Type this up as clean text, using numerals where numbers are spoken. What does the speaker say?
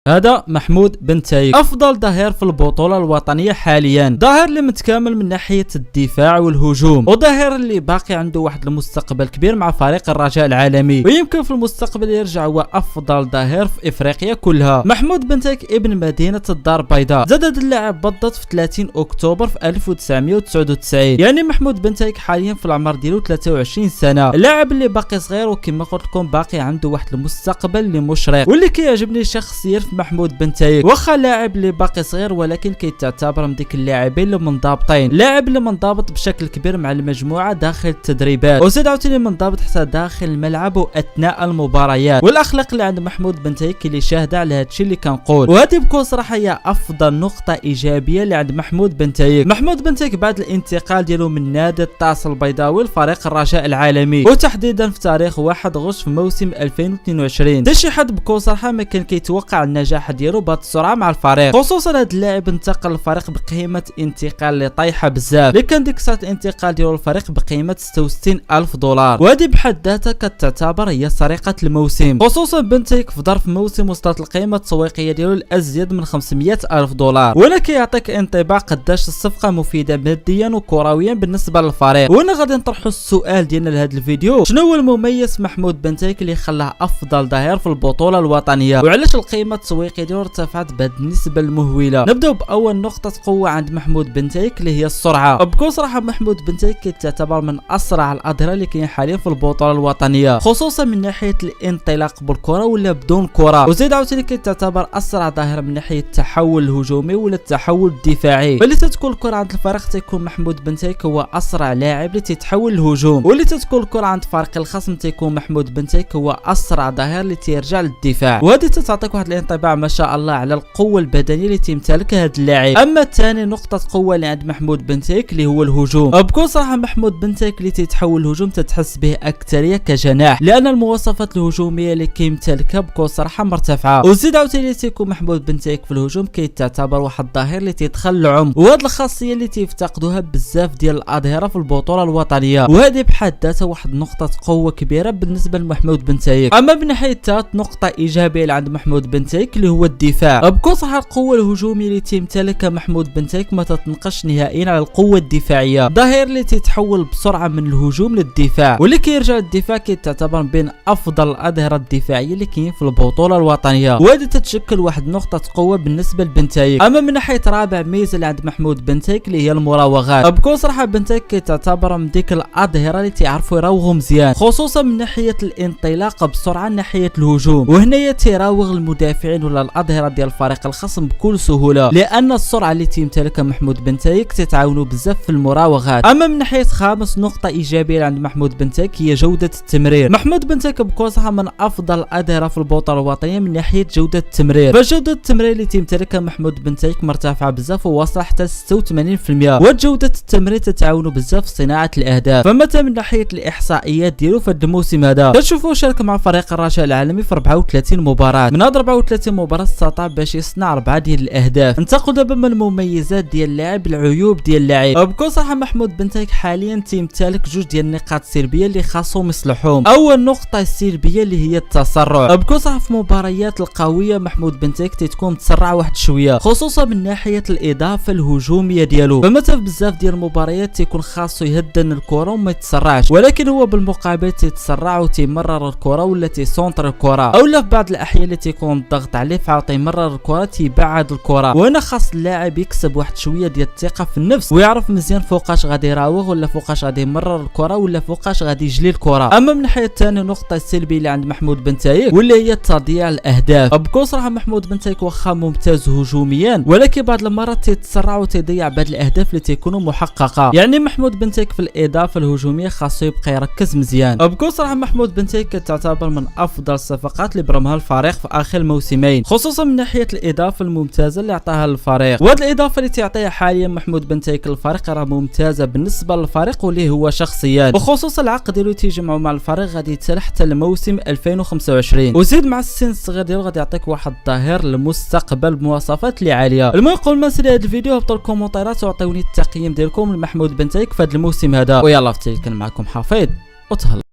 هذا محمود بن تايك افضل ظهير في البطوله الوطنيه حاليا، ظهير اللي متكامل من ناحيه الدفاع والهجوم، وظهير اللي باقي عنده واحد المستقبل كبير مع فريق الرجاء العالمي، ويمكن في المستقبل يرجع هو افضل ظهير في افريقيا كلها. محمود بن تايك ابن مدينه الدار البيضاء، زاد هذا اللاعب بالضبط في 30 اكتوبر في 1999. يعني محمود بن تايك حاليا في العمر ديالو 23 سنه، اللاعب اللي باقي صغير وكما قلت لكم باقي عنده واحد المستقبل اللي مشرق. واللي كيعجبني شخصيا في محمود بن تايك، واخا لاعب اللي باقي صغير ولكن كيتعتبر من ديك اللاعبين اللي منضبطين، لاعب اللي منضبط بشكل كبير مع المجموعه داخل التدريبات، وزيد عاوتاني منضبط حتى داخل الملعب واثناء المباريات. والاخلاق اللي عند محمود بن تايك اللي شاهده على هادشي اللي كنقول، وهذه بكل صراحه هي افضل نقطه ايجابيه اللي عند محمود بن تايك. محمود بن تايك بعد الانتقال ديالو من نادي الطاس البيضاوي لفريق الرجاء العالمي، وتحديدا في تاريخ 1 غشت في موسم 2022، حتى شي حد بكل صراحه ما كان كيتوقع النجاح ديالو بهذه السرعه مع الفريق، خصوصا هذا اللاعب انتقل للفريق بقيمه انتقال اللي طايحه بزاف، اللي كان ديك الساعه الانتقال ديالو للفريق بقيمه 66,000 دولار، وهذه بحد ذاتها كتعتبر هي سرقه الموسم، خصوصا بن تايك في ظرف موسم وصلت القيمه التسويقيه ديالو لازيد من 500,000 دولار، وهنا كيعطيك انطباع قداش الصفقه مفيده ماديا وكرويا بالنسبه للفريق. وهنا غادي نطرحوا السؤال ديالنا لهذا الفيديو، شنو هو المميز محمود بن تايك اللي خلاه افضل ظهير في البطوله الوطنيه، وعلاش القيمه التسويقيه ديالو ارتفعت بهذه النسبه المهوله؟ نبداو باول نقطه قوه عند محمود بن تايك اللي هي السرعه. بكل صراحه محمود بن تايك كيتعتبر من اسرع الاظهره اللي كاين حاليا في البطوله الوطنيه، خصوصا من ناحيه الانطلاق بالكره ولا بدون كره، وزيد عاوتاني كيتعتبر اسرع ظاهره من ناحيه التحول الهجومي ولا التحول الدفاعي. واللي تتكون الكره عند الفريق تيكون محمود بن تايك هو اسرع لاعب اللي تيتحول للهجوم، واللي تتكون الكره عند فريق الخصم تيكون محمود بن تايك هو اسرع ظاهر اللي تيرجع للدفاع، وهذه تعطيك واحد الانطباع ما شاء الله على القوه البدنيه اللي تيمتلكها هذا اللاعب. اما ثاني نقطه قوه اللي عند محمود بن تايك اللي هو الهجوم، بكل صراحه محمود بن تايك اللي تيتحول الهجوم تتحس به اكثريه كجناح، لان المواصفات الهجوميه اللي كيمتلكها بكل صراحه مرتفعه، وزيد عاوتاني تيكون محمود بن تايك في الهجوم كيتعتبر واحد الظهير اللي تيدخل العمق، وهاد الخاصيه اللي تيفتقدوها بزاف ديال الاظهره في البطوله الوطنيه، وهذه بحد ذاتها واحد نقطه قوه كبيره بالنسبه لمحمود بن تايك. اما من ناحيه ثالث نقطه ايجابيه اللي عند محمود بن تايك اللي هو الدفاع، بكل صراحه القوه الهجوميه اللي تيمتلكها محمود بن تايك ما تتنقش نهائيا على القوه الدفاعيه، ظهير اللي تيتحول بسرعه من الهجوم للدفاع، واللي كيرجع للدفاع كيتعتبر بين افضل الاظهره الدفاعيه اللي كاين في البطوله الوطنيه، وهذه تتشكل واحد نقطه قوه بالنسبه لبن تايك. اما من ناحيه رابع ميزه اللي عند محمود بن تايك اللي هي المراوغات، بكل صراحه بن تايك كيتعتبر من ديك الاظهره اللي تيعرفوا يراوغوا مزيان، خصوصا من ناحيه الانطلاق بسرعه ناحيه الهجوم، وهنايا تيراوغ المدافعين ولا الاظهره ديال الفريق الخصم بكل سهوله، لان السرعه اللي تيمتلكها محمود بن تايك تتعاونوا بزاف في المراوغات. اما من ناحيه خامس نقطه ايجابيه عند محمود بن تايك هي جوده التمرير، محمود بن تايك بكل صراحه من افضل الاظهره في البطوله الوطنيه من ناحيه جوده التمرير، فجوده التمرير اللي تيمتلكها محمود بن تايك مرتفعه بزاف وواصله حتى 86%، وجوده التمرير تتعاونوا بزاف في صناعه الاهداف. فمثلا من ناحيه الاحصائيات ديالو في هذا الموسم هذا كتشوفوا شارك مع فريق الرجاء العالمي في 34 مباراه، من هاد 34 مباراه استطاع باش يصنع 4 ديال الاهداف. انتقل دابا من المميزات ديال اللاعب العيوب ديال اللاعب، بكل صراحه محمود بن تايك حاليا تيمتلك جوج ديال النقاط السلبيه اللي خاصهم يصلحوهم. اول نقطه السلبيه اللي هي التسرع، بكل صراحه في المباريات القويه محمود بن تايك تيكون متسرع واحد شويه، خصوصا من ناحيه الاضافه الهجوميه ديالو، فمثلا بزاف ديال المباريات تيكون خاصو يهدن الكره وما يتسرعش، ولكن هو بالمقابل تيتسرع وتيمرر الكره ولا تيسونطر الكره، اولا في بعض الاحيان اللي تيكون الضغط عليه فعطي يمرر الكره تيبعد الكره، وهنا خاص اللاعب يكسب واحد شويه ديال الثقه في النفس ويعرف مزيان فوقاش غادي يراوغ ولا فوقاش غادي يمرر الكره ولا فوقاش غادي يجلي الكره. اما من ناحيه ثاني نقطه السلبيه اللي عند محمود بن تايك واللي هي تضييع الاهداف، بكل صراحه محمود بن تايك واخا ممتاز هجوميا ولكن بعض المرات تيتسرع وتضيع بعض الاهداف اللي تيكونوا محققه، يعني محمود بن تايك في الاضافه الهجوميه خاصو يبقى يركز مزيان. بكل صراحه محمود بن تايك تعتبر من افضل الصفقات اللي برمها الفريق في اخر موسمين، خصوصا من ناحيه الاضافه الممتازه اللي عطاها للفريق، وهذه الاضافه اللي تعطيها حاليا محمود بن تايك للفريق راه ممتازه بالنسبه للفريق واللي هو شخصيا، وخصوصا العقد ديالو تيجمعوا مع الفريق غادي يتسال حتى لموسم 2025، وزيد مع السن الصغير ديالو غادي يعطيك واحد الظهير للمستقبل بمواصفات اللي عاليه. المهم قبل ما نسالي هذا الفيديو هبطوا الكومنتات وعطيوني التقييم ديالكم لمحمود بن تايك في هذا الموسم هذا، ويلا فتيت كان معكم حفيظ وتهلا.